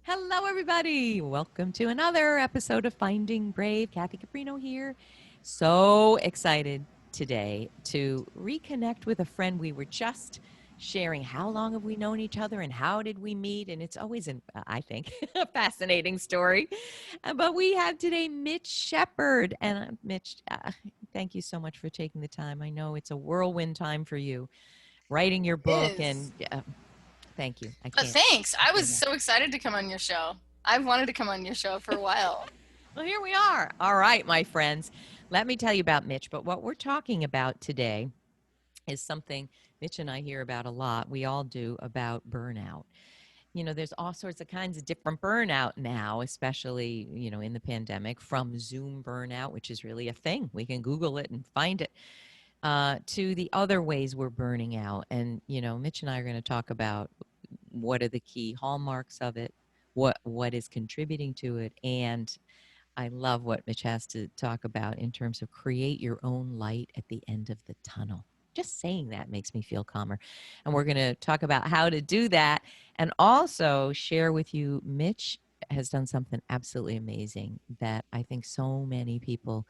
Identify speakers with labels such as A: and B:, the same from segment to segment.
A: Hello, everybody. Welcome to another episode of Finding Brave. Kathy Caprino here. So excited today to reconnect with a friend. We were just sharing how long have we known each other and how did we meet. And it's always, I think, a fascinating story. But we have today Mitch Shepard. And Mitch, thank you so much for taking the time. I know it's a whirlwind time for you writing your book and
B: Is.
A: thank you. I
B: But
A: can't.
B: thanks. I was
A: Yeah.
B: so excited to come on your show. I've wanted to come on your show for a while.
A: Well, here we are. All right, my friends. Let me tell you about Mitch. But what we're talking about today is something Mitch and I hear about a lot. We all do about burnout. There's all sorts of kinds of different burnout now, especially, in the pandemic, from Zoom burnout, which is really a thing. We can Google it and find it, to the other ways we're burning out. And, Mitch and I are going to talk about what are the key hallmarks of it, what is contributing to it, and I love what Mitch has to talk about in terms of create your own light at the end of the tunnel. Just saying that makes me feel calmer. And we're going to talk about how to do that and also share with you Mitch has done something absolutely amazing that I think so many people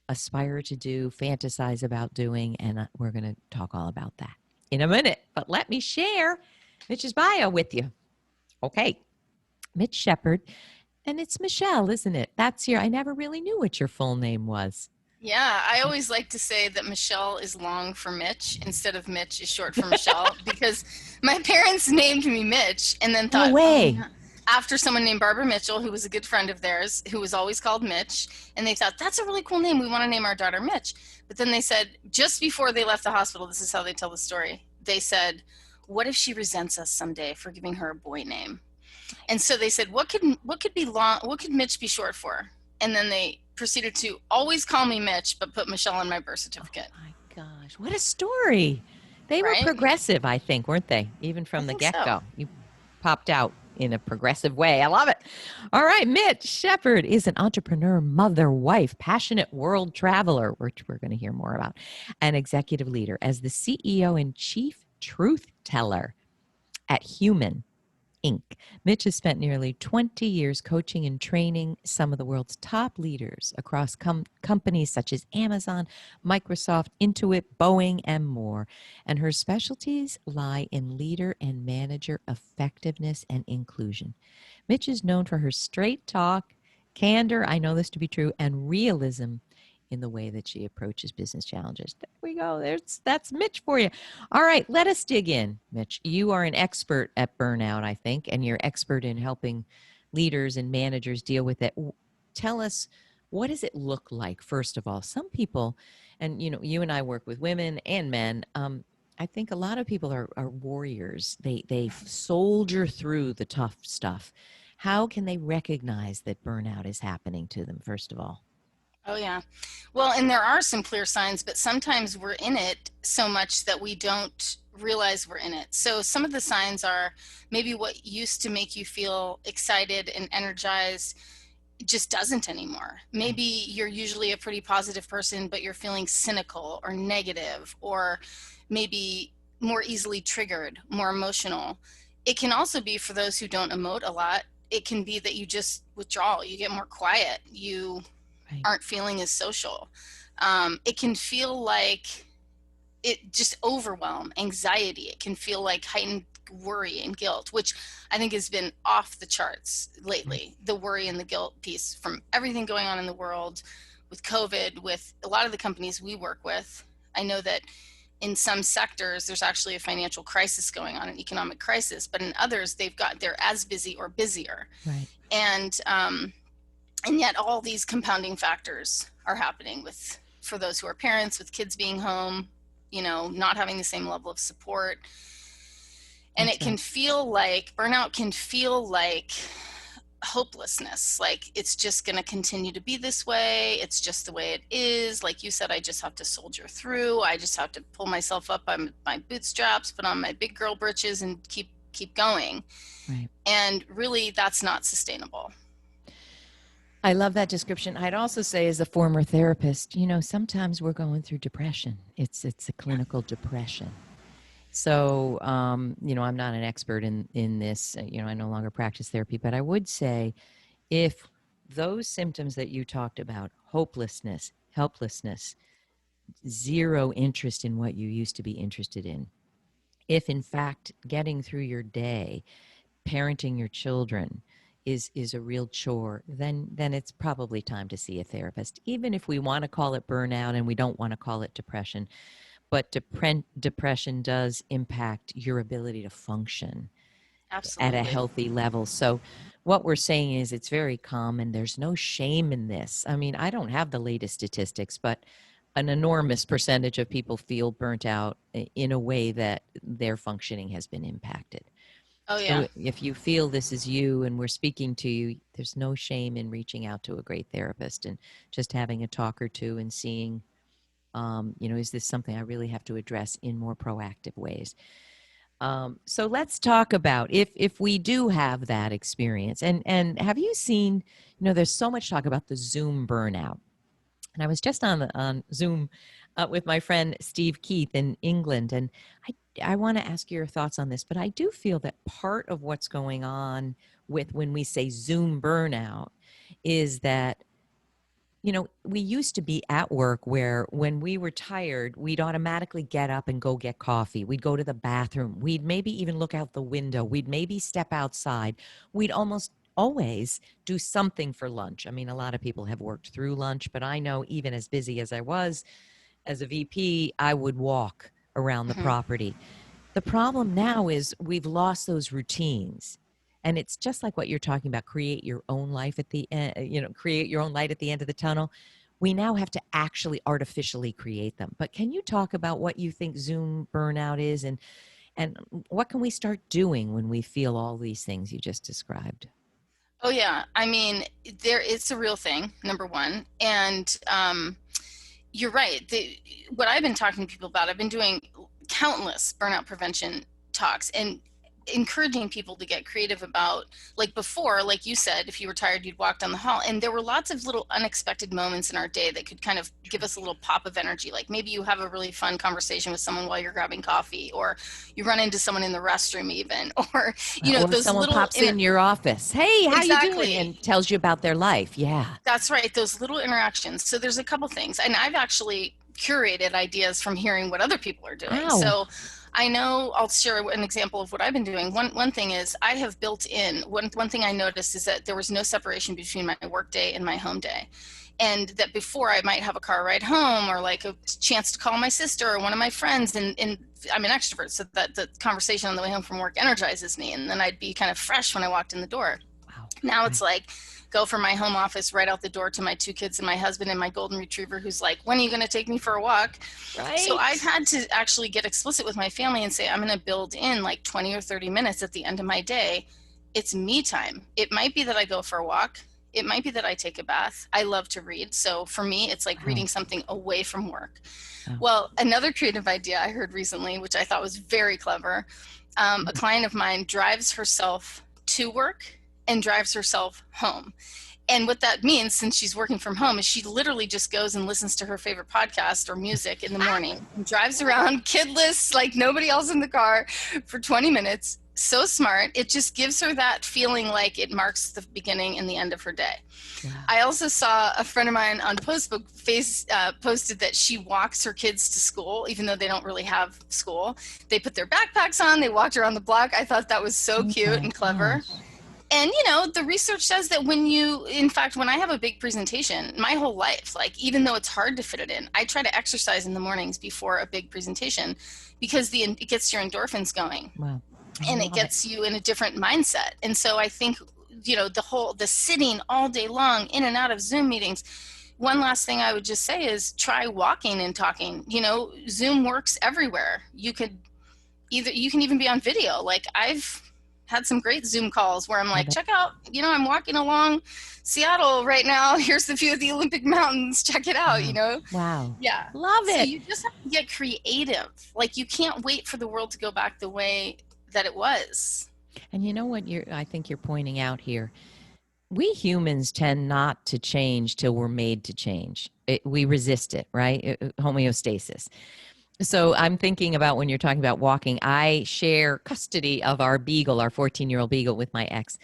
A: aspire to do, fantasize about doing. And we're going to talk all about that in a minute. But let me share Mitch's bio with you. Okay. Mitch Shepard, and it's Michelle, isn't it? That's I never really knew what your full name was.
B: Yeah, I always like to say that Michelle is long for Mitch instead of Mitch is short for Michelle because my parents named me Mitch and then
A: No
B: thought, oh,
A: way.
B: yeah, after someone named Barbara Mitchell, who was a good friend of theirs, who was always called Mitch, and they thought, that's a really cool name. We want to name our daughter Mitch. But then they said, just before they left the hospital, this is how they tell the story. They said, what if she resents us someday for giving her a boy name? And so they said, what could be long? What could Mitch be short for? And then they proceeded to always call me Mitch, but put Michelle on my birth
A: Oh
B: certificate.
A: my gosh, what a story. They were
B: Right?
A: progressive, I think, weren't they? Even
B: I
A: from the
B: think
A: get
B: so.
A: go. You popped out in a progressive way. I love it. All right, Mitch Shepard is an entrepreneur, mother, wife, passionate world traveler, which we're going to hear more about, an executive leader as the CEO and chief truth teller at Human Inc. Mitch has spent nearly 20 years coaching and training some of the world's top leaders across companies such as Amazon, Microsoft, Intuit, Boeing, and more. And her specialties lie in leader and manager effectiveness and inclusion. Mitch is known for her straight talk, candor, I know this to be true, and realism in the way that she approaches business challenges. There we go. That's Mitch for you. All right, let us dig in, Mitch. You are an expert at burnout, I think, and you're expert in helping leaders and managers deal with it. Tell us, what does it look like, first of all? Some people, and you and I work with women and men. I think a lot of people are warriors. They soldier through the tough stuff. How can they recognize that burnout is happening to them, first of all?
B: Oh, yeah. Well, and there are some clear signs, but sometimes we're in it so much that we don't realize we're in it. So some of the signs are maybe what used to make you feel excited and energized just doesn't anymore.
A: Right.
B: Maybe you're usually a pretty positive person, but you're feeling cynical or negative, or maybe more easily triggered, more emotional. It can also be for those who don't emote a lot. It can be that you just withdraw, you get more quiet, you
A: Right.
B: aren't feeling as social. It can feel like it just overwhelm, anxiety. It can feel like heightened worry and guilt, which I think has been off the charts
A: Right.
B: lately. The worry and the guilt piece from everything going on in the world with COVID, with a lot of the companies we work with. I know that in some sectors there's actually a financial crisis going on, an economic crisis, but in others they're as busy or busier.
A: Right.
B: And yet all these compounding factors are happening with for those who are parents with kids being home, not having the same level of support. And
A: That's
B: it can
A: right.
B: feel like burnout can feel like hopelessness, like it's just going to continue to be this way, it's just the way it is. Like you said, I just have to soldier through, I just have to pull myself up by my bootstraps, put on my big girl britches, and keep going.
A: Right.
B: And really, that's not sustainable.
A: I love that description. I'd also say, as a former therapist, sometimes we're going through depression. It's a
B: Yeah.
A: clinical depression. So, I'm not an expert in this. I no longer practice therapy, but I would say if those symptoms that you talked about, hopelessness, helplessness, zero interest in what you used to be interested in, if in fact getting through your day, parenting your children is a real chore, then it's probably time to see a therapist. Even if we want to call it burnout and we don't want to call it depression, but depression does impact your ability to function at a
B: Absolutely.
A: healthy level. So what we're saying is it's very common. There's no shame in this. I mean, I don't have the latest statistics, but an enormous percentage of people feel burnt out in a way that their functioning has been impacted.
B: Oh yeah.
A: So if you feel this is you and we're speaking to you, there's no shame in reaching out to a great therapist and just having a talk or two and seeing, is this something I really have to address in more proactive ways? So let's talk about if we do have that experience. And have you seen, there's so much talk about the Zoom burnout. And I was just on Zoom with my friend Steve Keith in England, and I want to ask your thoughts on this. But I do feel that part of what's going on with when we say Zoom burnout is that we used to be at work where when we were tired, we'd automatically get up and go get coffee. We'd go to the bathroom. We'd maybe even look out the window. We'd maybe step outside. We'd almost always do something for lunch. I mean, a lot of people have worked through lunch, but I know even as busy as I was as a VP, I would walk around the
B: Hmm.
A: property. The problem now is we've lost those routines. And it's just like what you're talking about, create your own life at the end, create your own light at the end of the tunnel. We now have to actually artificially create them. But can you talk about what you think Zoom burnout is and what can we start doing when we feel all these things you just described?
B: Oh yeah. I mean, it's a real thing, number one. And you're right. What I've been talking to people about, I've been doing countless burnout prevention talks and encouraging people to get creative about, like before, like you said, if you were tired, you'd walk down the hall. And there were lots of little unexpected moments in our day that could kind of give us a little pop of energy. Like maybe you have a really fun conversation with someone while you're grabbing coffee, or you run into someone in the restroom even, or,
A: Or
B: those
A: someone
B: little,
A: pops in your office, hey, how you doing?
B: exactly.
A: And tells you about their life. Yeah.
B: That's right, those little interactions. So there's a couple things, and I've actually curated ideas from hearing what other people are doing.
A: Wow.
B: So I know I'll share an example of what I've been doing. One thing is I have built in one thing I noticed is that there was no separation between my work day and my home day. And that before I might have a car ride home or like a chance to call my sister or one of my friends, and I'm an extrovert, so that the conversation on the way home from work energizes me, and then I'd be kind of fresh when I walked in the door.
A: Wow.
B: Now it's like go from my home office right out the door to my two kids and my husband and my golden retriever who's like, when are you going to take me for a walk?
A: Right.
B: So I've had to actually get explicit with my family and say, I'm going to build in like 20 or 30 minutes at the end of my day. It's me time. It might be that I go for a walk. It might be that I take a bath. I love to read. So for me, it's like reading something away from work.
A: Wow.
B: Well, another creative idea I heard recently, which I thought was very clever, a client of mine drives herself to work and drives herself home. And what that means, since she's working from home, is she literally just goes and listens to her favorite podcast or music in the morning and drives around kidless, like nobody else in the car, for 20 minutes. So smart. It just gives her that feeling like it marks the beginning and the end of her day.
A: Wow.
B: I also saw a friend of mine on Facebook posted that she walks her kids to school, even though they don't really have school. They put their backpacks on, they walked around the block. I thought that was so cute and clever.
A: Gosh.
B: And, the research says that in fact, when I have a big presentation, my whole life, like, even though it's hard to fit it in, I try to exercise in the mornings before a big presentation because it gets your endorphins going.
A: Wow.
B: And it gets you in a different mindset. And so I think, the sitting all day long in and out of Zoom meetings. One last thing I would just say is try walking and talking. Zoom works everywhere. You can even be on video. Like I've had some great Zoom calls where I'm like, check out, I'm walking along Seattle right now. Here's the view of the Olympic Mountains. Check it out,
A: Wow.
B: Yeah.
A: Love it.
B: So you just have to get creative. Like you can't wait for the world to go back the way that it was.
A: And you know what I think you're pointing out here? We humans tend not to change till we're made to change. We resist it, right? Homeostasis. So I'm thinking about when you're talking about walking, I share custody of our beagle, our 14-year-old beagle, with my ex.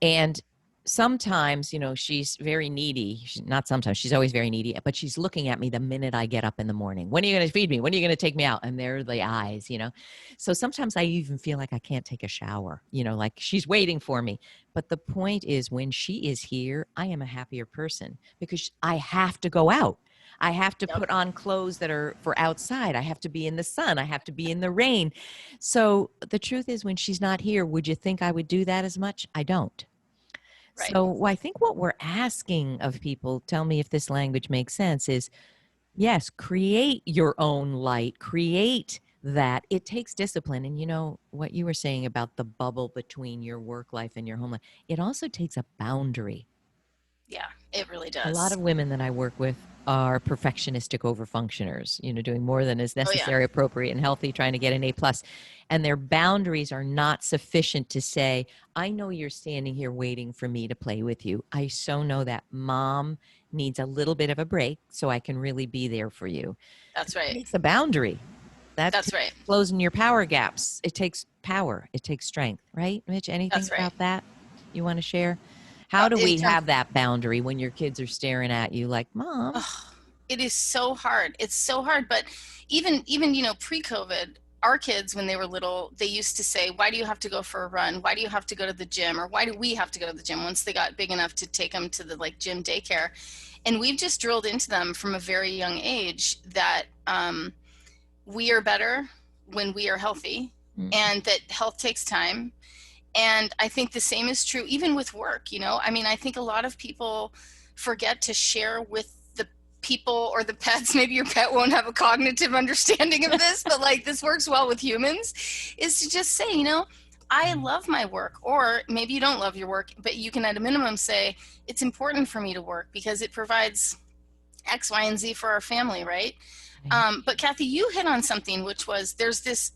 A: And sometimes, she's very needy. Not sometimes, she's always very needy, but she's looking at me the minute I get up in the morning. When are you going to feed me? When are you going to take me out? And there are the eyes. So sometimes I even feel like I can't take a shower, like she's waiting for me. But the point is, when she is here, I am a happier person because I have to go out. I have to
B: Yep.
A: put on clothes that are for outside. I have to be in the sun. I have to be in the rain. So the truth is, when she's not here, would you think I would do that as much? I don't.
B: Right.
A: So I think what we're asking of people, tell me if this language makes sense, is yes, create your own light, create that. It takes discipline. And what you were saying about the bubble between your work life and your home life, it also takes a boundary.
B: Yeah, it really
A: A lot
B: does.
A: of women that I work with are perfectionistic overfunctioners, doing more than is
B: Oh yeah.
A: necessary, appropriate, and healthy, trying to get an A+. And their boundaries are not sufficient to say, I know you're standing here waiting for me to play with you. I so know that mom needs a little bit of a break so I can really be there for you.
B: That's right.
A: It takes a boundary. That
B: That's
A: takes
B: right.
A: closing your power gaps. It takes power. It takes strength, right, Mitch? Anything
B: That's right.
A: about that you want to share? How do
B: In
A: we
B: terms,
A: have that boundary when your kids are staring at you like, Mom?
B: oh, it is so hard. It's so hard. But even pre-COVID, our kids when they were little, they used to say, "Why do you have to go for a run? Why do you have to go to the gym? Or why do we have to go to the gym?" Once they got big enough to take them to the gym daycare, and we've just drilled into them from a very young age that we are better when we are healthy,
A: Mm.
B: and that health takes time. And I think the same is true even with work. I mean, I think a lot of people forget to share with the people or the pets. Maybe your pet won't have a cognitive understanding of this, but this works well with humans, is to just say, I love my work. Or maybe you don't love your work, but you can at a minimum say, it's important for me to work because it provides X, Y, and Z for our family, right? But Kathy, you hit on something, which was there's this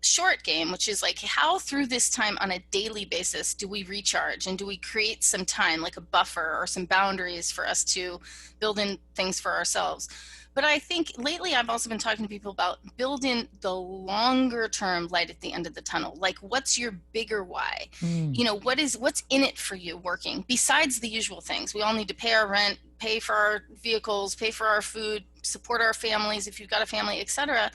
B: short game, which is how through this time on a daily basis do we recharge, and do we create some time, like a buffer or some boundaries for us to build in things for ourselves. But I think lately I've also been talking to people about building the longer term light at the end of the tunnel. What's your bigger why? What's in it for you working besides the usual things? We all need to pay our rent, pay for our vehicles, pay for our food, support our families if you've got a family, etc.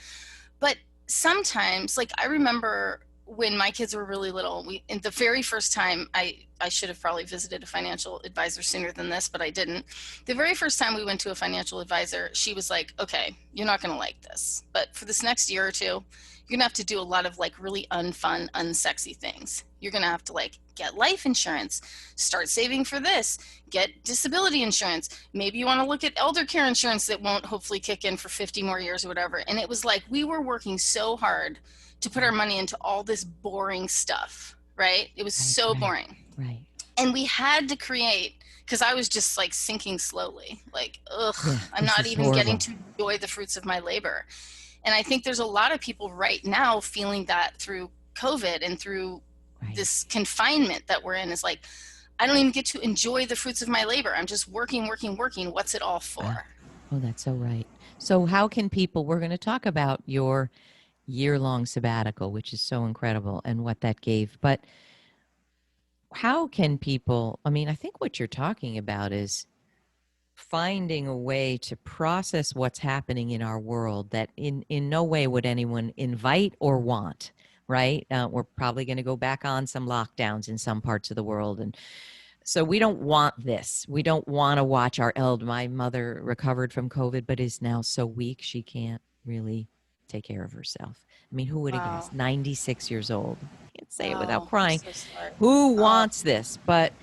B: But sometimes, I remember when my kids were really little, in the very first time, I should have probably visited a financial advisor sooner than this, but I didn't. The very first time we went to a financial advisor, she was like, okay, you're not going to like this, but for this next year or two, you're going to have to do a lot of really unfun, unsexy things. You're going to have to get life insurance, start saving for this, get disability insurance. Maybe you want to look at elder care insurance that won't hopefully kick in for 50 more years or whatever. And it was we were working so hard to put our money into all this boring stuff, right? It was so boring.
A: Right.
B: And we had to create, because I was just sinking slowly, I'm not even getting to enjoy the fruits of my labor. And I think there's a lot of people right now feeling that through COVID and through this confinement that we're in, is I don't even get to enjoy the fruits of my labor. I'm just working. What's it all for?
A: Oh, that's so right. So how can people, we're going to talk about your year-long sabbatical, which is so incredible, and what that gave. But how can people, I think what you're talking about is finding a way to process what's happening in our world that in no way would anyone invite or want, right? We're probably going to go back on some lockdowns in some parts of the world. And so we don't want this. We don't want to watch my mother recovered from COVID, but is now so weak she can't really take care of herself. Who would have guessed? 96 years old. I can't say it without crying.
B: I'm so sorry.
A: Who wants this? But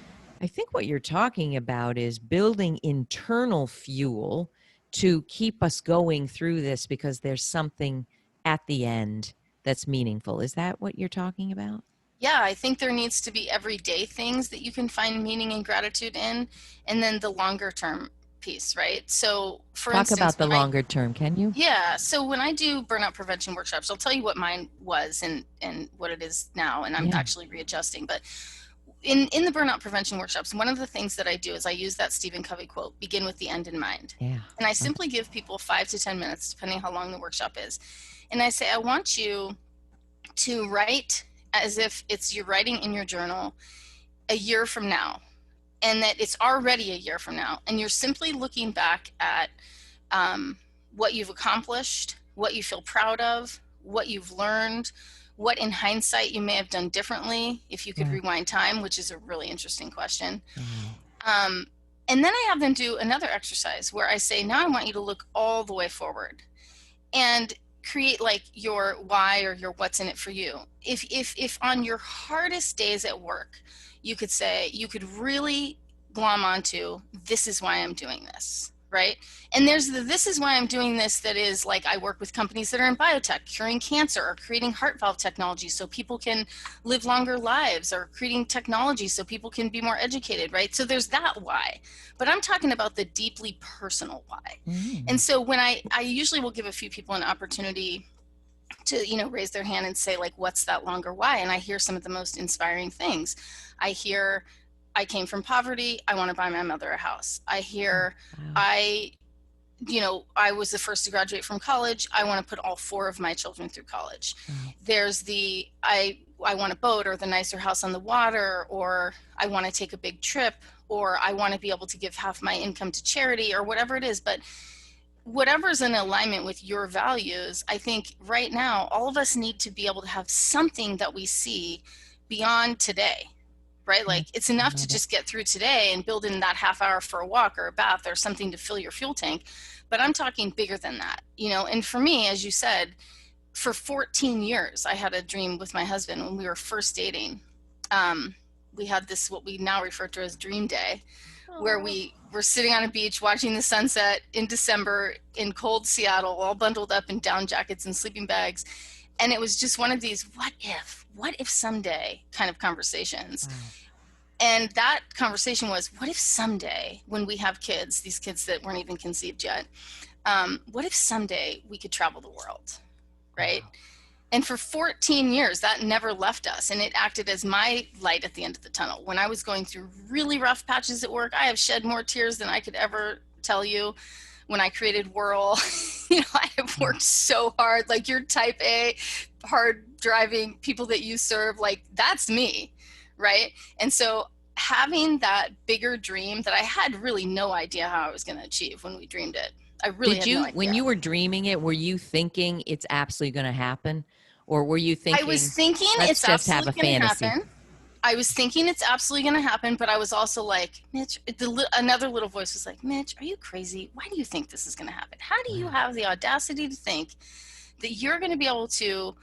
A: I think what you're talking about is building internal fuel to keep us going through this, because there's something at the end that's meaningful. Is that what you're talking about?
B: Yeah, I think there needs to be everyday things that you can find meaning and gratitude in, and then the longer term piece, right? So for
A: Talk
B: instance,
A: about the longer term, can you?
B: yeah. So when I do burnout prevention workshops, I'll tell you what mine was and what it is now, and I'm actually readjusting. But in the burnout prevention workshops, one of the things that I do is I use that Stephen Covey quote, begin with the end in mind.
A: Yeah.
B: And I simply give people 5 to 10 minutes, depending how long the workshop is. And I say, I want you to write as if you're writing in your journal a year from now, and that it's already a year from now. And you're simply looking back at what you've accomplished, what you feel proud of, what you've learned, what in hindsight you may have done differently if you could rewind time, which is a really interesting question. And then I have them do another exercise where I say, now I want you to look all the way forward and create like your why or your what's in it for you. If on your hardest days at work, you could say, you could really glom onto, this is why I'm doing this, right? And there's this is why I'm doing this that is like, I work with companies that are in biotech, curing cancer or creating heart valve technology so people can live longer lives, or creating technology so people can be more educated, right? So there's that why. But I'm talking about the deeply personal why. And so when I usually will give a few people an opportunity to, raise their hand and say, like, what's that longer why? And I hear some of the most inspiring things. I hear, I came from poverty, I want to buy my mother a house. I hear, I was the first to graduate from college, I want to put all 4 of my children through college. There's the, I want a boat or the nicer house on the water, or I want to take a big trip, or I want to be able to give half my income to charity, or whatever it is. But whatever's in alignment with your values, I think right now, all of us need to be able to have something that we see beyond today, right? Like, it's enough to just get through today and build in that half hour for a walk or a bath or something to fill your fuel tank. But I'm talking bigger than that, and for me, as you said, for 14 years, I had a dream with my husband when we were first dating. We had this, what we now refer to as Dream Day, where we were sitting on a beach watching the sunset in December in cold Seattle, all bundled up in down jackets and sleeping bags. And it was just one of these what if someday kind of conversations. And that conversation was, what if someday when we have kids, these kids that weren't even conceived yet, what if someday we could travel the world, right? And for 14 years, that never left us. And it acted as my light at the end of the tunnel. When I was going through really rough patches at work, I have shed more tears than I could ever tell you. When I created Whirl, I have worked so hard, like your type A, hard driving people that you serve, like that's me, right? And so having that bigger dream that I had really no idea how I was going to achieve when we dreamed it. I really had no idea.
A: When you were dreaming it, were you thinking it's absolutely going to happen? Or were you thinking,
B: I was thinking
A: it's absolutely going to happen?
B: I was thinking it's absolutely going to happen, but I was also like, Mitch, another little voice was like, Mitch, are you crazy? Why do you think this is going to happen? How do you have the audacity to think that you're going to be able to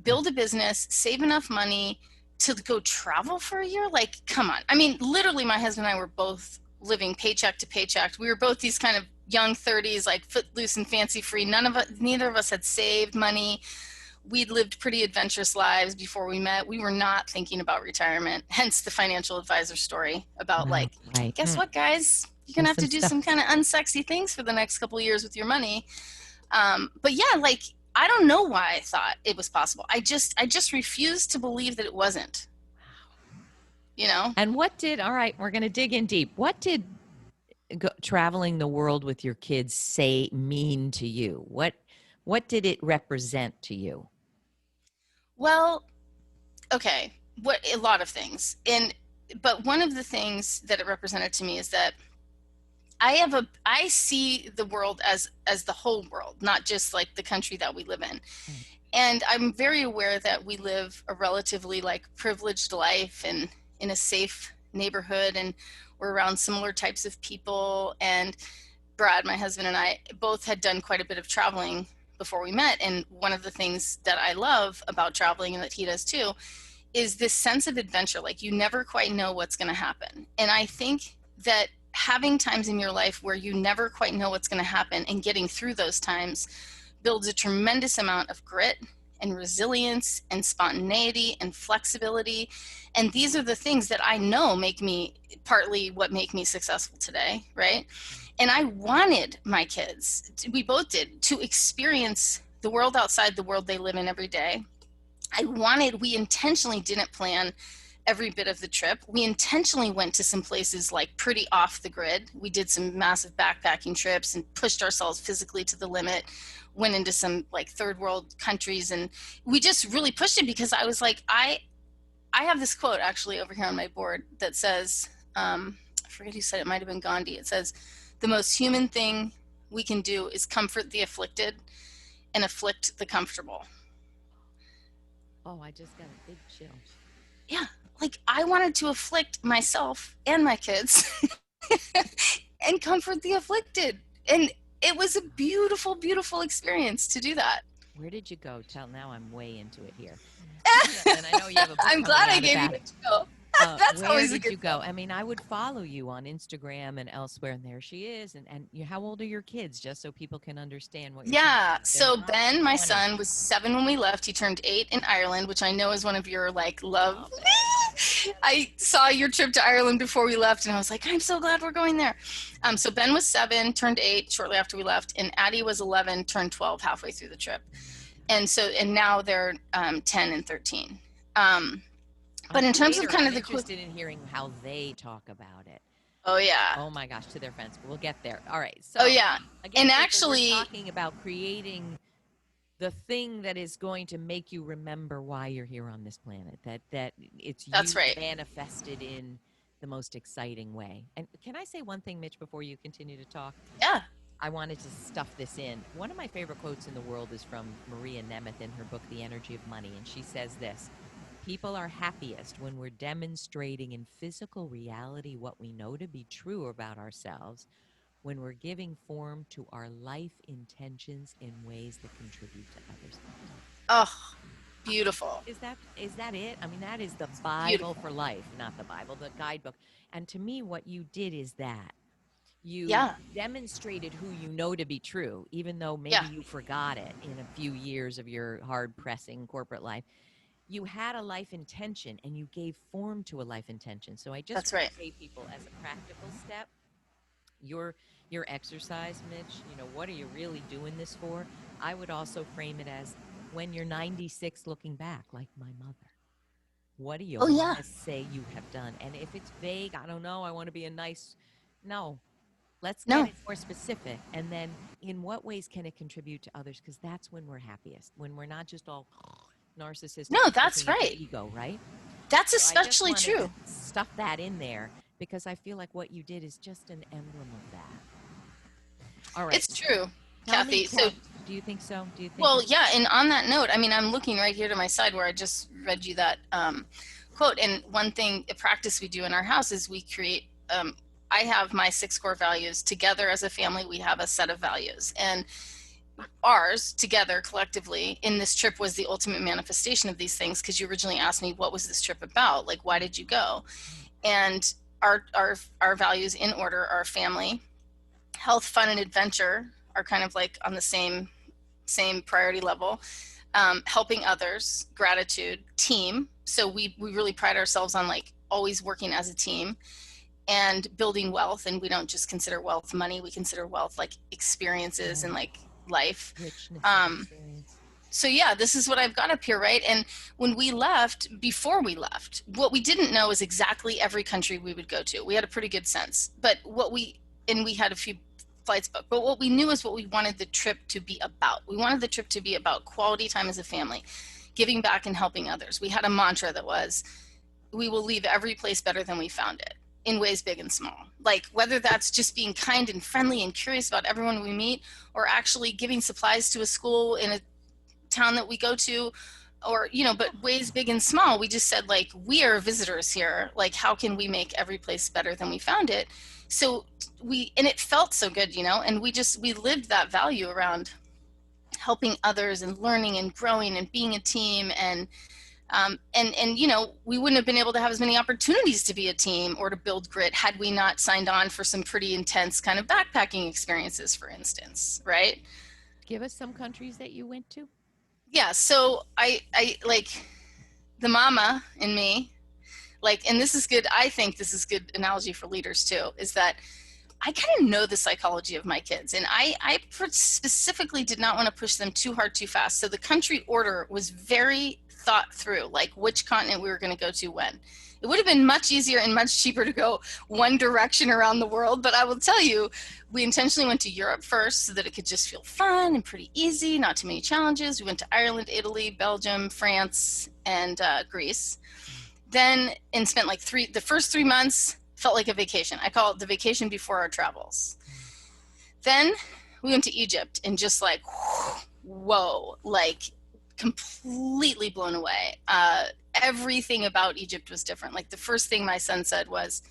B: build a business, save enough money to go travel for a year? Like, come on. I mean, literally, my husband and I were both living paycheck to paycheck. We were both these kind of young 30s, like footloose and fancy free. Neither of us had saved money. We'd lived pretty adventurous lives before we met. We were not thinking about retirement, hence the financial advisor story about guess what, guys? You're going to have to do some kind of unsexy things for the next couple of years with your money. But yeah, like, I don't know why I thought it was possible. I just refused to believe that it wasn't,
A: And all right, we're going to dig in deep. What did traveling the world with your kids mean to you? What did it represent to you?
B: Well, okay, a lot of things. But one of the things that it represented to me is that I see the world as the whole world, not just like the country that we live in. And I'm very aware that we live a relatively like privileged life and in a safe neighborhood, and we're around similar types of people. And Brad, my husband, and I both had done quite a bit of traveling before we met. And one of the things that I love about traveling, and that he does too, is this sense of adventure. Like, you never quite know what's going to happen. And I think that having times in your life where you never quite know what's going to happen and getting through those times builds a tremendous amount of grit and resilience and spontaneity and flexibility. And these are the things that I know partly what make me successful today, right? And I wanted my kids, we both did, to experience the world outside the world they live in every day. We intentionally didn't plan every bit of the trip. We intentionally went to some places like pretty off the grid. We did some massive backpacking trips and pushed ourselves physically to the limit, went into some like third world countries, and we just really pushed it because I was like, I have this quote actually over here on my board that says, I forget who said it, might have been Gandhi. It says, the most human thing we can do is comfort the afflicted and afflict the comfortable.
A: Oh, I just got a big chill.
B: Yeah, like I wanted to afflict myself and my kids and comfort the afflicted. And it was a beautiful, beautiful experience to do that.
A: Where did you go? Now I'm way into it here. And I know you have a book
B: I'm glad I gave you a chill. That's always a good.
A: Where did you go? I mean, I would follow you on Instagram and elsewhere, and there she is. And how old are your kids, just so people can understand what you're
B: Yeah, so
A: doing?
B: Ben, my son, was 7 when we left. He turned 8 in Ireland, which I know is one of your like love. I saw your trip to Ireland before we left, and I was like, I'm so glad we're going there. So Ben was 7, turned 8 shortly after we left, and Addie was 11, turned 12 halfway through the trip. And now they're 10 and 13. But in terms of kind of
A: I'm interested in hearing how they talk about it.
B: Oh yeah.
A: Oh my gosh, to their friends. We'll get there. All right. So,
B: oh yeah.
A: Again,
B: and actually,
A: we're talking about creating the thing that is going to make you remember why you're here on this planet. That it's
B: that's
A: you
B: right.
A: manifested in the most exciting way. And can I say one thing, Mitch, before you continue to talk?
B: Yeah.
A: I wanted to stuff this in. One of my favorite quotes in the world is from Maria Nemeth in her book, The Energy of Money. And she says this: people are happiest when we're demonstrating in physical reality what we know to be true about ourselves, when we're giving form to our life intentions in ways that contribute to others.
B: Oh, beautiful.
A: Is that it? I mean, that is the Bible for life, not the Bible, the guidebook. And to me, what you did is that. You demonstrated who you know to be true, even though maybe you forgot it in a few years of your hard-pressing corporate life. You had a life intention, and you gave form to a life intention. So I just want to say, people, as a practical step, your exercise, Mitch, what are you really doing this for? I would also frame it as, when you're 96 looking back, like my mother, what do you want to say you have done? And if it's vague, I don't know, I want to be no. Let's get it more specific. And then in what ways can it contribute to others? Because that's when we're happiest, when we're not just all narcissistic.
B: No, that's right.
A: Ego, right?
B: That's especially true.
A: Stuff that in there, because I feel like what you did is just an emblem of that. All right.
B: It's true, Kathy. So
A: do you think so?
B: Well, yeah. And on that note, I mean, I'm looking right here to my side where I just read you that quote. And one thing, a practice we do in our house is we create, I have my 6 core values. Together as a family, we have a set of values. And ours together collectively in this trip was the ultimate manifestation of these things, because you originally asked me, what was this trip about? Like, why did you go? And our values in order are family, health, fun, and adventure are kind of like on the same priority level. Helping others, gratitude, team. So we really pride ourselves on like always working as a team, and building wealth. And we don't just consider wealth money, we consider wealth like experiences and like life. So yeah, this is what I've got up here, right? And when we left, before we left, what we didn't know is exactly every country we would go to. We had a pretty good sense, but we had a few flights booked, but what we knew is what we wanted the trip to be about. We wanted the trip to be about quality time as a family, giving back and helping others. We had a mantra that was, we will leave every place better than we found it, in ways big and small. Like whether that's just being kind and friendly and curious about everyone we meet, or actually giving supplies to a school in a town that we go to, or but ways big and small. We just said, like, we are visitors here, like how can we make every place better than we found it? So and it felt so good, and we lived that value around helping others and learning and growing and being a team. And we wouldn't have been able to have as many opportunities to be a team or to build grit had we not signed on for some pretty intense kind of backpacking experiences, for instance, right?
A: Give us some countries that you went to.
B: Yeah, so I like the mama in me, like, and this is good, I think this is good analogy for leaders too, is that I kind of know the psychology of my kids, and I specifically did not want to push them too hard too fast. So the country order was very thought through, like which continent we were going to go to when. It would have been much easier and much cheaper to go one direction around the world, but I will tell you, we intentionally went to Europe first so that it could just feel fun and pretty easy, not too many challenges. We went to Ireland, Italy, Belgium, France, and Greece. Then, and spent like the first 3 months felt like a vacation. I call it the vacation before our travels. Then we went to Egypt and just like, whoa, like completely blown away. Everything about Egypt was different. Like the first thing my son said was,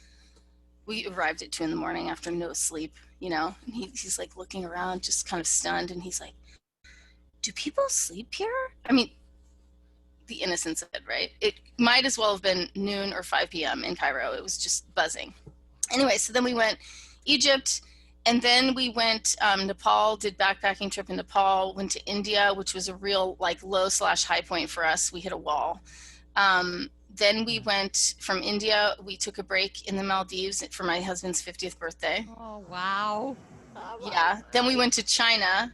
B: we arrived at 2 a.m. after no sleep, you know, and he's like looking around, just kind of stunned. And he's like, do people sleep here? I mean, the innocence of it, right? It might as well have been noon or 5 p.m. in Cairo. It was just buzzing. Anyway, so then we went Egypt, and then we went Nepal, did backpacking trip in Nepal, went to India, which was a real like low/high point for us. We hit a wall. Then we went from India, we took a break in the Maldives for my husband's 50th birthday.
A: Oh, wow.
B: Yeah. Then we went to China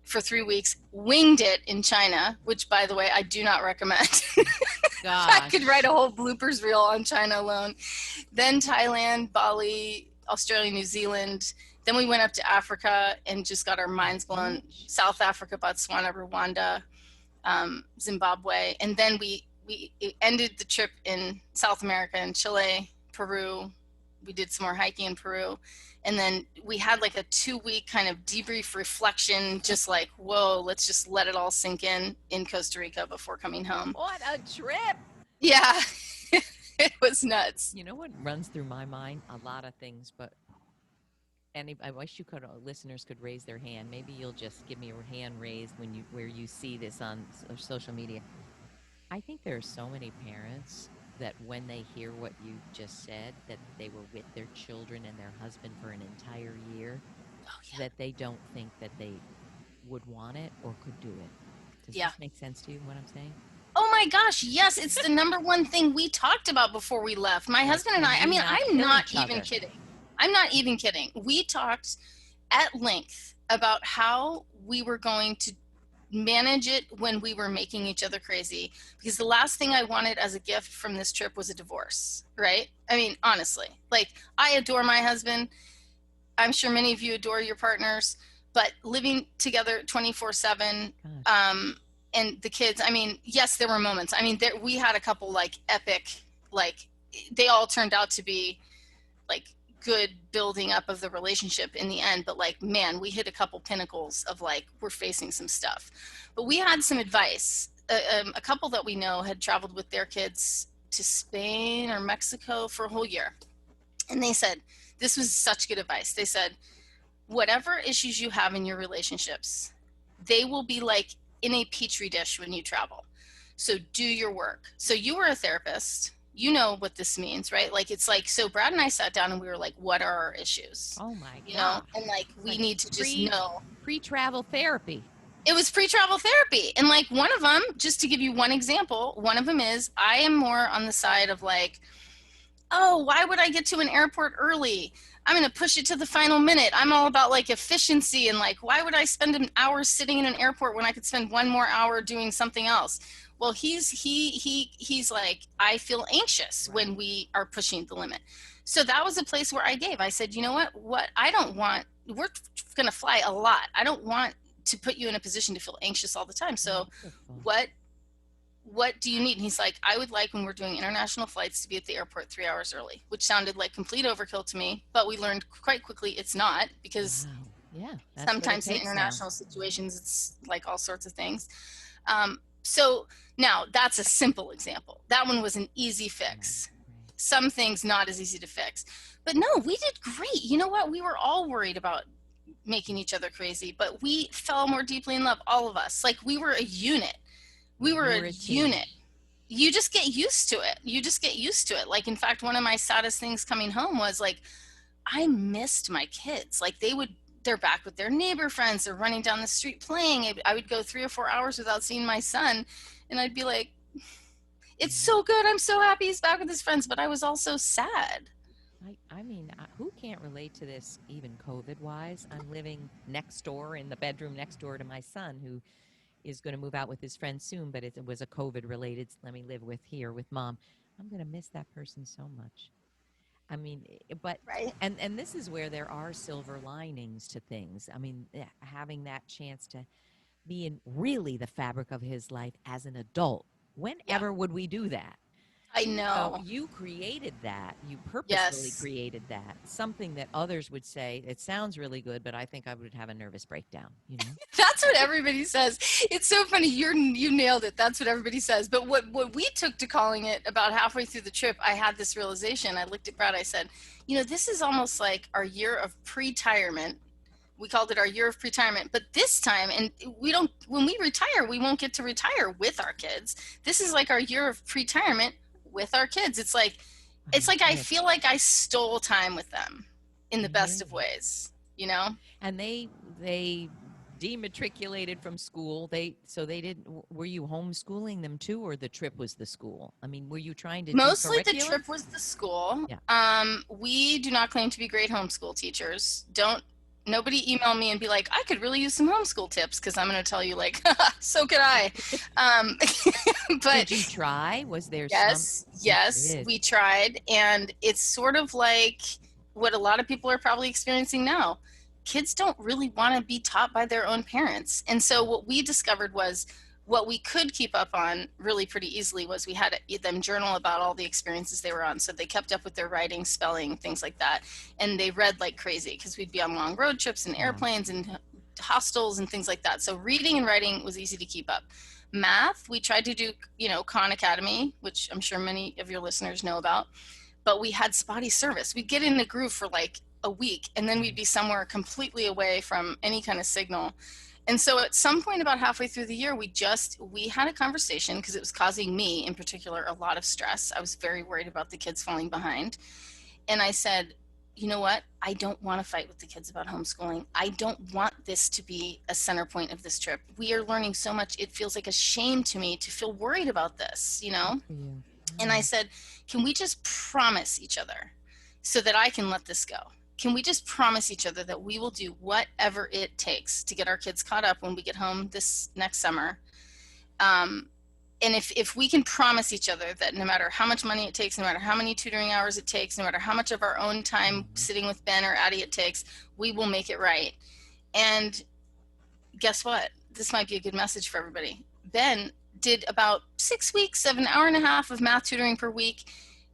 B: for 3 weeks, winged it in China, which, by the way, I do not recommend. I could write a whole bloopers reel on China alone. Then Thailand, Bali, Australia, New Zealand. Then we went up to Africa and just got our minds blown. South Africa, Botswana, Rwanda, Zimbabwe. And then we ended the trip in South America, in Chile, Peru. We did some more hiking in Peru. And then we had like a 2-week kind of debrief reflection, just like, whoa, let's just let it all sink in Costa Rica before coming home.
A: What a trip.
B: Yeah. It was nuts.
A: You know what runs through my mind? A lot of things, but I wish listeners could raise their hand. Maybe you'll just give me a hand raised where you see this on social media. I think there are so many parents that when they hear what you just said, that they were with their children and their husband for an entire year, that they don't think that they would want it or could do it. Does this make sense to you, what I'm saying?
B: Oh my gosh, yes, it's the number one thing we talked about before we left. My husband and I mean, I'm not even kidding. I'm not even kidding. We talked at length about how we were going to manage it when we were making each other crazy, because the last thing I wanted as a gift from this trip was a divorce, right? I mean, honestly, like, I adore my husband. I'm sure many of you adore your partners, but living together 24/7, and the kids, I mean, yes, there were moments. I mean, we had a couple like epic, like they all turned out to be like good building up of the relationship in the end, but like, man, we hit a couple pinnacles of like, we're facing some stuff. But we had some advice. A couple that we know had traveled with their kids to Spain or Mexico for a whole year. And they said, this was such good advice. They said, whatever issues you have in your relationships, they will be like in a petri dish when you travel. So do your work. So you were a therapist. You know what this means, right? Like, it's like, so Brad and I sat down and we were like, what are our issues?
A: Oh my God.
B: You know, and like, we need to just know.
A: Pre-travel therapy.
B: It was pre-travel therapy. And like, one of them, just to give you one example, one of them is, I am more on the side of like, oh, why would I get to an airport early? I'm going to push it to the final minute. I'm all about like efficiency and like, why would I spend an hour sitting in an airport when I could spend 1 more hour doing something else? Well, he's like, I feel anxious when we are pushing the limit. So that was a place where I said, you know what I don't want, we're going to fly a lot. I don't want to put you in a position to feel anxious all the time. So what do you need? And he's like, I would like, when we're doing international flights, to be at the airport 3 hours early, which sounded like complete overkill to me, but we learned quite quickly it's not, because sometimes in international situations, it's like all sorts of things. So now that's a simple example. That one was an easy fix. Some things not as easy to fix. But no, we did great. You know what? We were all worried about making each other crazy, but we fell more deeply in love, all of us. Like, we were a unit. We were a unit. You just get used to it. Like, in fact, one of my saddest things coming home was like, I missed my kids. Like, they're back with their neighbor friends. They're running down the street playing. I would go 3 or 4 hours without seeing my son. And I'd be like, it's so good. I'm so happy he's back with his friends. But I was also sad.
A: I mean, who can't relate to this, even COVID-wise? I'm living next door, in the bedroom next door to my son, who is going to move out with his friends soon, but it was a COVID-related, let me live here with mom. I'm going to miss that person so much. I mean, but
B: Right.
A: and this is where there are silver linings to things. I mean, having that chance to be in really the fabric of his life as an adult.
B: Yeah.
A: Whenever would we do that?
B: I
A: So
B: know.
A: you created that. You purposefully
B: Yes.
A: created that. Something that others would say, it sounds really good, but I think I would have a nervous breakdown, you know?
B: That's what everybody says. It's so funny. You nailed it. That's what everybody says. But what we took to calling it, about halfway through the trip, I had this realization. I looked at Brad. I said, this is almost like our year of pre-retirement. We called it our year of retirement, but this time, and when we retire, we won't get to retire with our kids. This is like our year of retirement with our kids. It's like I feel like I stole time with them in the best of ways,
A: And they dematriculated from school. They didn't. Were you homeschooling them too, or the trip was the school? I mean, were you trying to
B: Mostly the
A: curriculum?
B: trip was the school.
A: Yeah.
B: We do not claim to be great homeschool teachers. Nobody email me and be like, I could really use some homeschool tips, because I'm going to tell you, like, so could I. But
A: did you try? Was there
B: yes, we tried. And it's sort of like what a lot of people are probably experiencing now. Kids don't really want to be taught by their own parents. And so what we discovered was, what we could keep up on really pretty easily was, we had them journal about all the experiences they were on. So they kept up with their writing, spelling, things like that. And they read like crazy, because we'd be on long road trips and airplanes and hostels and things like that. So reading and writing was easy to keep up. Math, we tried to do, Khan Academy, which I'm sure many of your listeners know about, but we had spotty service. We'd get in a groove for like a week, and then we'd be somewhere completely away from any kind of signal. And so at some point about halfway through the year, we had a conversation, because it was causing me in particular a lot of stress. I was very worried about the kids falling behind. And I said, you know what? I don't want to fight with the kids about homeschooling. I don't want this to be a center point of this trip. We are learning so much. It feels like a shame to me to feel worried about this, And I said, can we just promise each other, so that I can let this go? Can we just promise each other that we will do whatever it takes to get our kids caught up when we get home this next summer? And if we can promise each other that no matter how much money it takes, no matter how many tutoring hours it takes, no matter how much of our own time sitting with Ben or Addie it takes, we will make it right. And guess what? This might be a good message for everybody. Ben did about 6 weeks of an hour and a half of math tutoring per week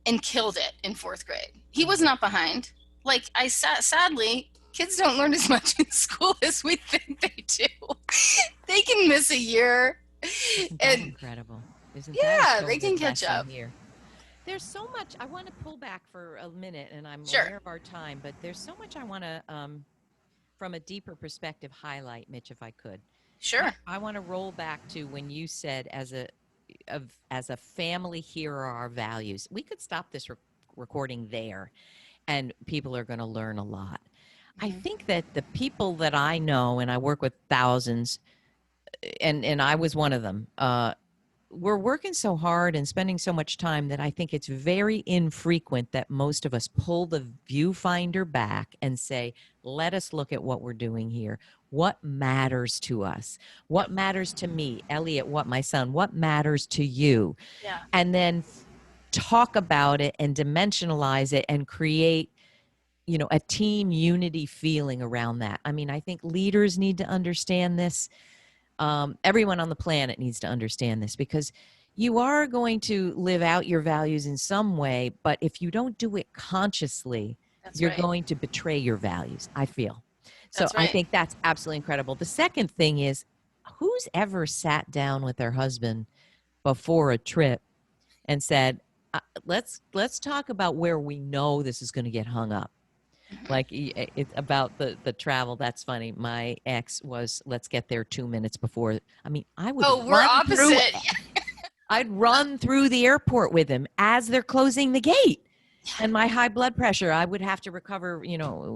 B: and killed it in 4th grade. He was not behind. Like, sadly, kids don't learn as much in school as we think they do. They can miss a year.
A: Isn't that incredible? Isn't that
B: they can catch up.
A: Here? There's so much. I want to pull back for a minute, and I'm
B: Sure.
A: aware of our time, but there's so much I want to, from a deeper perspective, highlight, Mitch, if I could.
B: Sure.
A: I want to roll back to when you said, as a family, here are our values. We could stop this recording there, and people are going to learn a lot. I think that the people that I know, and I work with thousands, and I was one of them, we're working so hard and spending so much time that I think it's very infrequent that most of us pull the viewfinder back and say, let us look at what we're doing here. What matters to us? What matters to me? Elliot, my son, what matters to you?
B: Yeah.
A: And then talk about it and dimensionalize it and create, a team unity feeling around that. I mean, I think leaders need to understand this. Everyone on the planet needs to understand this, because you are going to live out your values in some way, but if you don't do it consciously, you're going to betray your values, I feel. So I think that's absolutely incredible. The second thing is, who's ever sat down with their husband before a trip and said, let's talk about where we know this is going to get hung up? Like, it's about the travel. That's funny. My ex was, let's get there 2 minutes before. I mean, I would.
B: Oh, we're opposite.
A: I'd run through the airport with him as they're closing the gate, and my high blood pressure, I would have to recover,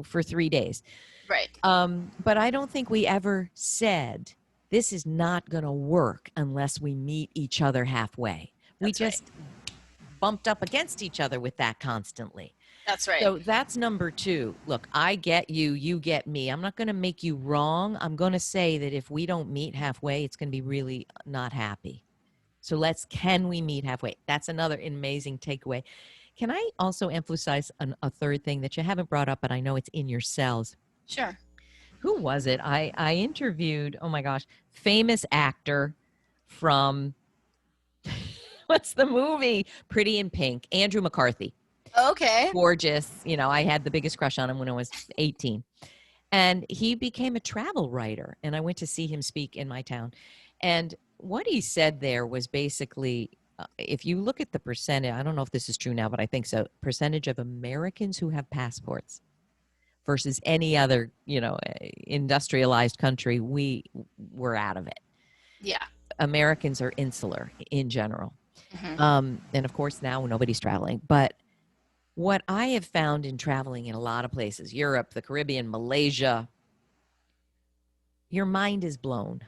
A: for 3 days.
B: Right.
A: But I don't think we ever said, this is not going to work unless we meet each other halfway. We just bumped up against each other with that constantly.
B: That's right.
A: So that's number 2. Look, I get you, you get me. I'm not going to make you wrong. I'm going to say that if we don't meet halfway, it's going to be really not happy. So can we meet halfway? That's another amazing takeaway. Can I also emphasize a third thing that you haven't brought up, but I know it's in your cells?
B: Sure.
A: Who was it? I interviewed, oh my gosh, famous actor from what's the movie? Pretty in Pink, Andrew McCarthy.
B: Okay.
A: Gorgeous. You know, I had the biggest crush on him when I was 18. And he became a travel writer. And I went to see him speak in my town. And what he said there was basically, if you look at the percentage, I don't know if this is true now, but I think so, percentage of Americans who have passports versus any other, industrialized country, we're out of it.
B: Yeah.
A: Americans are insular in general.
B: Mm-hmm.
A: And of course, now nobody's traveling. But what I have found in traveling in a lot of places, Europe, the Caribbean, Malaysia, your mind is blown.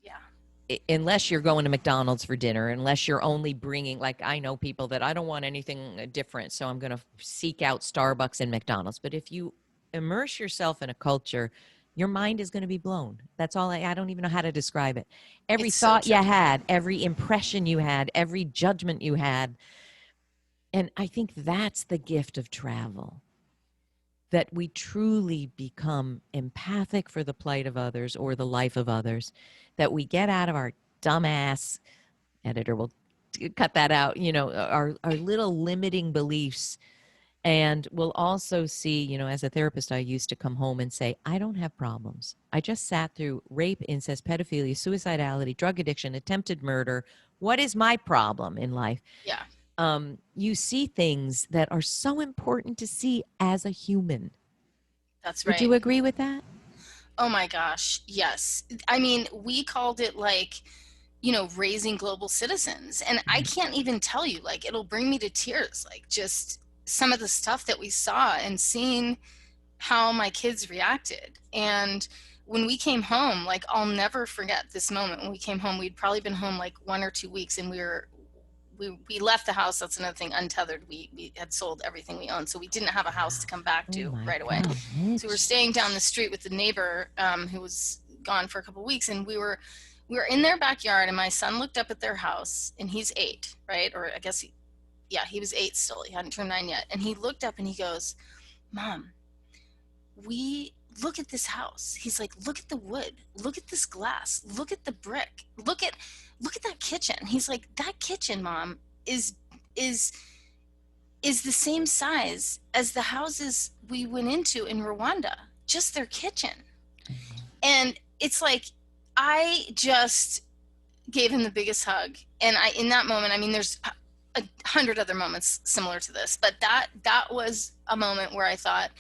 B: Yeah.
A: Unless you're going to McDonald's for dinner, unless you're only bringing, like I know people that I don't want anything different, so I'm going to seek out Starbucks and McDonald's. But if you immerse yourself in a culture, your mind is going to be blown. That's all. I don't even know how to describe it. Every
B: It's so
A: thought you
B: true.
A: had, every impression you had, every judgment you had. And I think that's the gift of travel, that we truly become empathic for the plight of others or the life of others, that we get out of our dumbass, editor will cut that out, our little limiting beliefs. And we'll also see, as a therapist, I used to come home and say, I don't have problems. I just sat through rape, incest, pedophilia, suicidality, drug addiction, attempted murder. What is my problem in life?
B: Yeah.
A: You see things that are so important to see as a human.
B: That's
A: Would
B: right.
A: you agree with that?
B: Oh my gosh. Yes. I mean, we called it like, raising global citizens. And I can't even tell you, like, it'll bring me to tears, like, just some of the stuff that we saw and seeing how my kids reacted. And when we came home, like, I'll never forget this moment. When we came home, we'd probably been home like 1 or 2 weeks, and we left the house. That's another thing, untethered. We had sold everything we owned, so we didn't have a house to come back to right away. So we were staying down the street with the neighbor who was gone for a couple of weeks, and we were in their backyard, and my son looked up at their house, and he's 8, right? Or I guess he was 8 still. He hadn't turned 9 yet. And he looked up and he goes, Mom, we look at this house. He's like, look at the wood, look at this glass, look at the brick, look at that kitchen. He's like, that kitchen, Mom, is the same size as the houses we went into in Rwanda, just their kitchen. And it's like, I just gave him the biggest hug. And in that moment, I mean, there's 100 other moments similar to this, but that was a moment where I thought,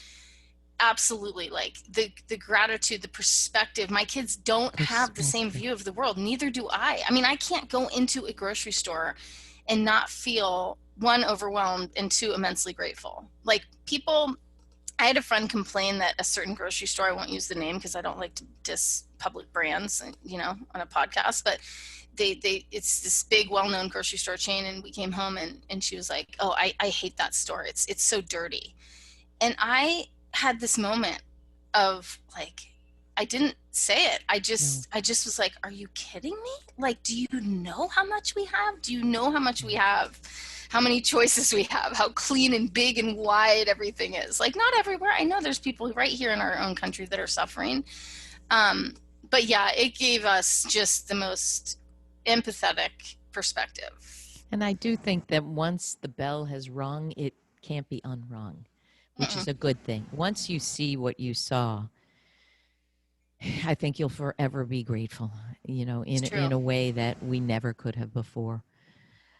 B: absolutely, like the gratitude, the perspective. My kids don't have the same view of the world. Neither do I. I mean, I can't go into a grocery store and not feel, 1, overwhelmed, and 2, immensely grateful. Like, people, I had a friend complain that a certain grocery store, I won't use the name because I don't like to diss public brands, on a podcast, but it's this big, well-known grocery store chain. And we came home and she was like, oh, I hate that store. It's so dirty. And I had this moment of, like, I didn't say it. I just was like, are you kidding me? Like, do you know how much we have? Do you know how much we have? How many choices we have? How clean and big and wide everything is? Like, not everywhere. I know there's people right here in our own country that are suffering. But yeah, it gave us just the most empathetic perspective.
A: And I do think that once the bell has rung, it can't be unrung, which is a good thing. Once you see what you saw, I think you'll forever be grateful, in a way that we never could have before.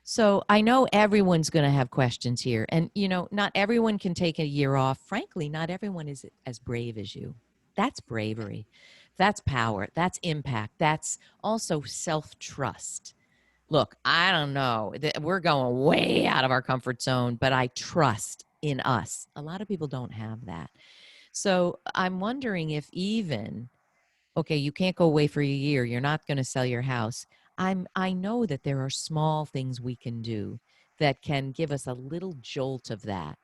A: So I know everyone's going to have questions here. And, not everyone can take a year off. Frankly, not everyone is as brave as you. That's bravery. That's power. That's impact. That's also self-trust. Look, I don't know. We're going way out of our comfort zone, but I trust in us. A lot of people don't have that. So I'm wondering if even, okay, you can't go away for a year. You're not going to sell your house. I know that there are small things we can do that can give us a little jolt of that.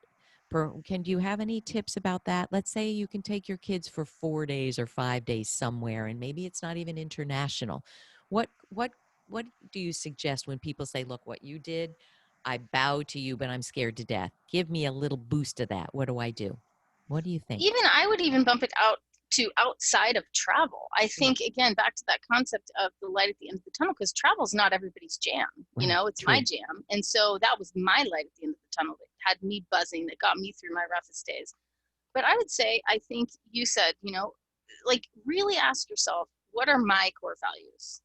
A: Do you have any tips about that? Let's say you can take your kids for 4 days or 5 days somewhere, and maybe it's not even international. What what do you suggest when people say, look, what you did, I bow to you, but I'm scared to death. Give me a little boost of that. What do I do? What do you think?
B: Even I would even bump it out to outside of travel. I
A: Yeah.
B: think, again, back to that concept of the light at the end of the tunnel, because travel is not everybody's jam.
A: Right.
B: It's my
A: True.
B: jam. And so that was my light at the end of the tunnel that had me buzzing, that got me through my roughest days. But I would say, I think you said, like really ask yourself, what are my core values?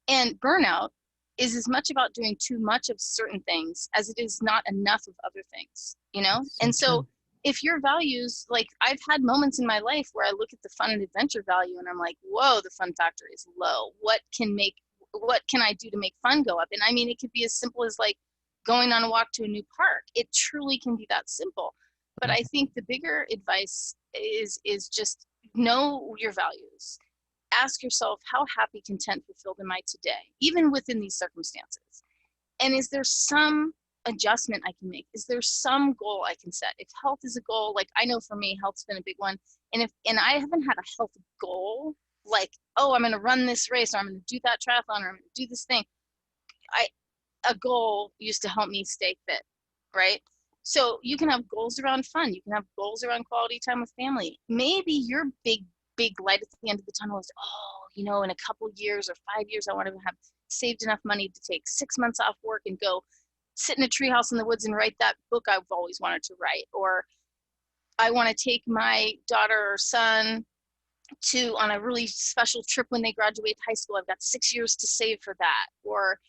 B: And burnout is as much about doing too much of certain things as it is not enough of other things.
A: That's so
B: And so
A: true.
B: if your values, like I've had moments in my life where I look at the fun and adventure value and I'm like, whoa, the fun factor is low. What can I do to make fun go up? And I mean, it could be as simple as like going on a walk to a new park. It truly can be that simple. But I think the bigger advice is just know your values. Ask yourself, how happy, content, fulfilled am I today, even within these circumstances? And is there some adjustment I can make? Is there some goal I can set? If health is a goal, like I know for me, health's been a big one. And I haven't had a health goal, like, oh, I'm going to run this race, or I'm going to do that triathlon, or I'm going to do this thing. A goal used to help me stay fit, right? So you can have goals around fun. You can have goals around quality time with family. Maybe your big light at the end of the tunnel is, in a couple years or 5 years, I want to have saved enough money to take 6 months off work and go sit in a treehouse in the woods and write that book I've always wanted to write. Or I want to take my daughter or son on a really special trip when they graduate high school. I've got 6 years to save for that. Or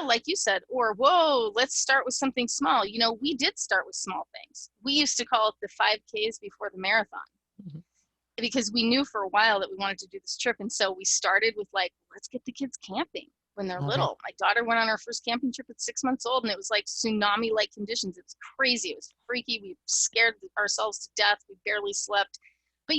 B: like you said, or whoa, let's start with something small. We did start with small things. We used to call it the 5Ks before the marathon.
A: Mhm.
B: Because we knew for a while that we wanted to do this trip. And so we started with like, let's get the kids camping when they're
A: Love it.
B: little. My daughter went on her first camping trip at 6 months old, and it was like tsunami-like conditions. It was crazy. It was freaky. We scared ourselves to death. We barely slept. But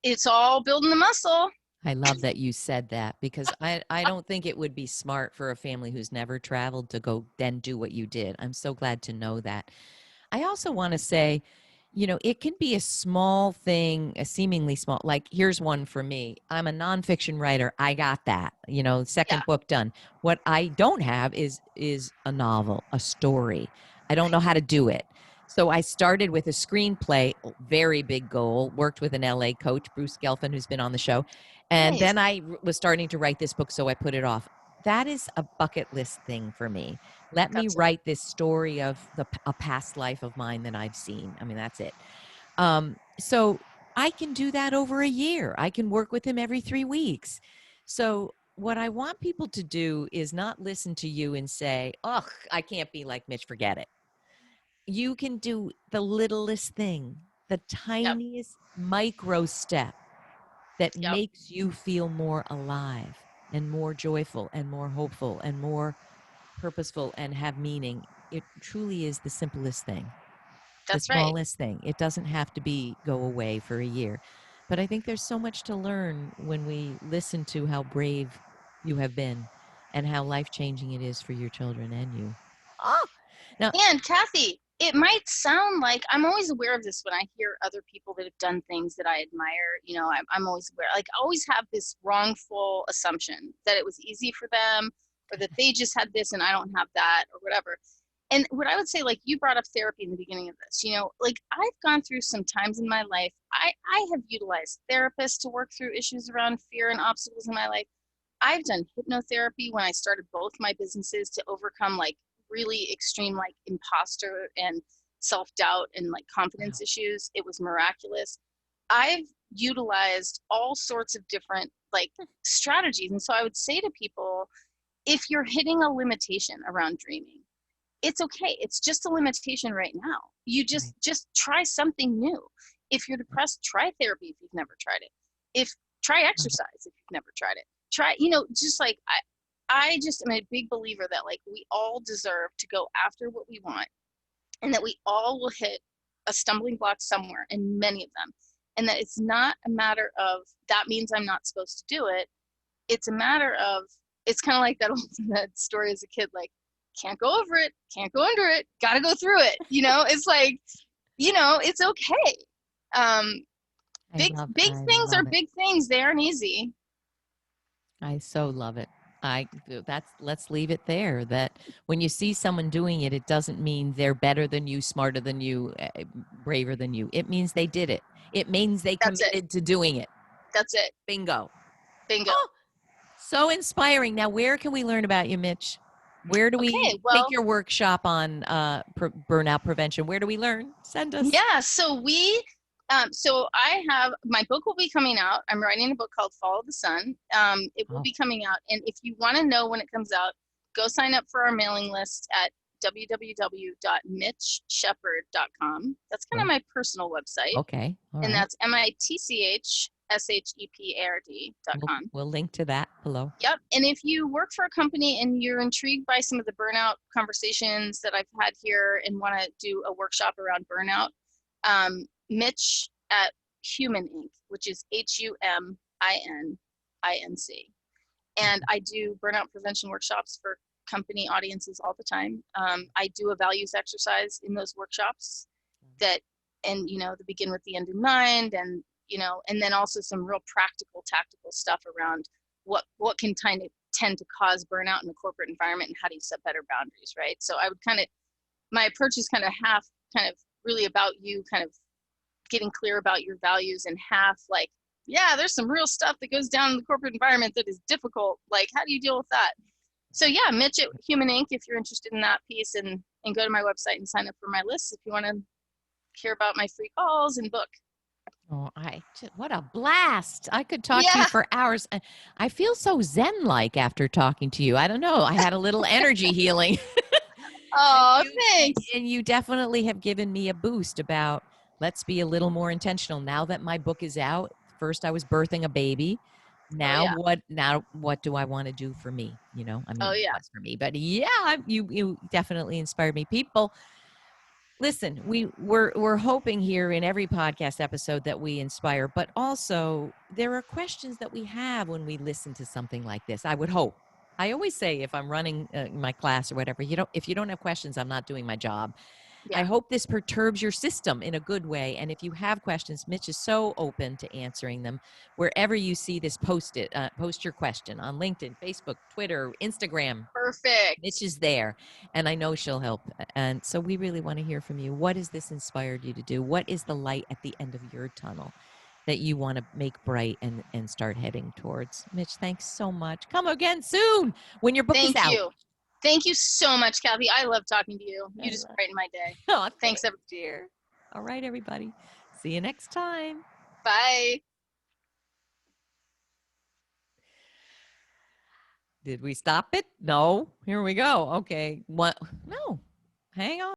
B: it's all building the muscle.
A: I love that you said that, because I don't think it would be smart for a family who's never traveled to go then do what you did. I'm so glad to know that. I also want to say, it can be a small thing, a seemingly small, like here's one for me. I'm a nonfiction writer. I got that,
B: Yeah,
A: second book done. What I don't have is a novel, a story. I don't know how to do it. So I started with a screenplay, very big goal, worked with an LA coach, Bruce Gelfin, who's been on the show. And
B: nice.
A: then I was starting to write this book, so I put it off. That is a bucket list thing for me. Let me
B: That's it.
A: write this story of a past life of mine that I've seen. I mean, that's it. So I can do that over a year. I can work with him every 3 weeks. So what I want people to do is not listen to you and say, "Oh, I can't be like Mitch, forget it." You can do the littlest thing, the
B: Yep,
A: tiniest micro step that
B: yep.
A: makes you feel more alive and more joyful and more hopeful and more purposeful and have meaning. It truly is the simplest thing, the
B: That's right.
A: smallest thing. It doesn't have to be go away for a year. But I think there's so much to learn when we listen to how brave you have been and how life changing it is for your children and you. Oh, now,
B: And Kathy, it might sound like I'm always aware of this when I hear other people that have done things that I admire. I'm always aware, like, I always have this wrongful assumption that it was easy for them, or that they just had this and I don't have that, or whatever. And what I would say, like you brought up therapy in the beginning of this, like I've gone through some times in my life. I have utilized therapists to work through issues around fear and obstacles in my life. I've done hypnotherapy when I started both my businesses to overcome like really extreme like imposter and self-doubt and like
A: wow.
B: confidence issues. It was miraculous. I've utilized all sorts of different like strategies. And so I would say to people, if you're hitting a limitation around dreaming, it's okay. It's just a limitation right now. You
A: Right.
B: just try something new. If you're depressed, try therapy if you've never tried it. If Try
A: Love it.
B: exercise if you've never tried it. Try, just like I just am a big believer that like we all deserve to go after what we want, and that we all will hit a stumbling block somewhere, and many of them. And that it's not a matter of that means I'm not supposed to do it. It's a matter of, it's kind of like that old that story as a kid, like, can't go over it, can't go under it, gotta go through it. It's like, it's okay. Um, big
A: I
B: things are
A: love it.
B: big things. They aren't easy.
A: I so love it. Let's leave it there. That when you see someone doing it, it doesn't mean they're better than you, smarter than you, braver than you. It means they did it. It means they
B: That's it.
A: committed to doing it.
B: That's it.
A: Bingo.
B: Bingo.
A: Oh, so inspiring. Now, where can we learn about you, Mitch? Where do we
B: Okay, well,
A: take your workshop on burnout prevention? Where do we learn? Send us.
B: yeah, so I have, my book will be coming out. I'm writing a book called Follow the Sun. It will be coming out. And if you want to know when it comes out, go sign up for our mailing list at www.mitchshepard.com. That's kind of my personal website.
A: Okay. All
B: and
A: right.
B: that's mitchshepard.com.
A: We'll link to that below.
B: Yep. And if you work for a company and you're intrigued by some of the burnout conversations that I've had here and want to do a workshop around burnout, Mitch at Human Inc., which is HUMININC. And I do burnout prevention workshops for company audiences all the time. I do a values exercise in those workshops that, and the begin with the end in mind, and and then also some real practical, tactical stuff around what can tend to cause burnout in the corporate environment and how do you set better boundaries, right? So I would my approach is kind of half really about you kind of getting clear about your values, and half like, yeah, there's some real stuff that goes down in the corporate environment that is difficult. Like, how do you deal with that? So yeah, Mitch at Human Inc., if you're interested in that piece, and go to my website and sign up for my list if you want to hear about my free calls and book.
A: Oh, what a blast. I could talk to you for hours. I feel so zen-like after talking to you. I don't know. I had a little energy healing.
B: Oh, thanks.
A: And you definitely have given me a boost about let's be a little more intentional. Now that my book is out, first I was birthing a baby. Now what do I want to do for me? It was for me. But yeah, you definitely inspired me. People, listen, we're hoping here in every podcast episode that we inspire, but also there are questions that we have when we listen to something like this. I would hope. I always say if I'm running my class or whatever, if you don't have questions, I'm not doing my job. Yeah. I hope this perturbs your system in a good way. And if you have questions, Mitch is so open to answering them. Wherever you see this, post your question on LinkedIn, Facebook, Twitter, Instagram.
B: Perfect.
A: Mitch is there, and I know she'll help. And so we really want to hear from you. What has this inspired you to do? What is the light at the end of your tunnel that you want to make bright and start heading towards? Mitch, thanks so much. Come again soon when your book is out.
B: Thank you. Thank you so much, Kathy. I love talking to you. You just brighten my day.
A: Oh, thanks, dear. All right, everybody. See you next time.
B: Bye.
A: Did we stop it? No. Here we go. Okay. What? No. Hang on.